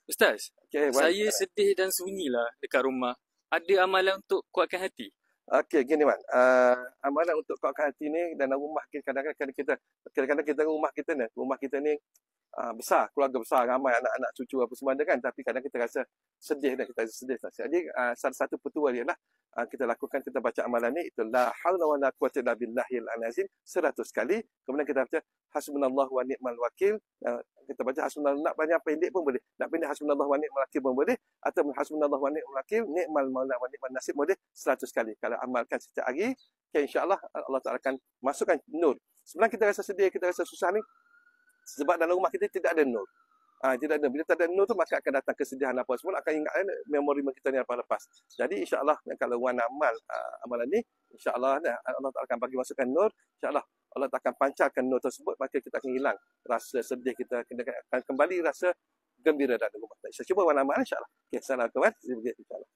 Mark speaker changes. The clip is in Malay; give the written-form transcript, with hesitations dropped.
Speaker 1: Ustaz,
Speaker 2: Okey,
Speaker 1: saya sedih dan sunyilah dekat rumah. Ada amalan untuk kuatkan hati?
Speaker 2: okey, gini Wan. Amalan untuk kuatkan hati ni dalam rumah kita, kadang-kadang kita rumah kita ni besar, keluarga besar, ramai anak-anak cucu apa semua ada kan, tapi kadang kita rasa sedih dan kita rasa sedih. Jadi salah satu petua dia lah kita lakukan, kita baca amalan ni, itu la haula wala quwwata illa billahil azim 100 kali. Kemudian kita baca hasbunallahu wa ni'mal wakil. Kita baca hasbunallah, nak banyak pendek pun boleh, nak pendek hasbunallahu wa ni'mal wakil pun boleh, atau hasbunallahu wa ni'mal wakil, ni'mal maula wa ni'mal nasib boleh 100 kali. Kalau amalkan setiap hari, okay, insya-Allah Allah Taala akan masukkan nur. Sebenarnya kita rasa sedih, kita rasa susah ni sebab dalam rumah kita tidak ada nur. Tidak ada. Bila tak ada nur tu, maka akan datang kesedihan apa semua, akan ingat memori kita ni lepas. Jadi insya-Allah kalau orang amal amalan ni, insya-Allah Allah Taala akan bagi masukkan nur. Insya-Allah Allah akan pancarkan nur tersebut, maka kita akan hilang rasa sedih kita, akan kembali rasa gembira dalam rumah. Cuba orang amal insya-Allah. Okey, assalamualaikum. Insya-Allah.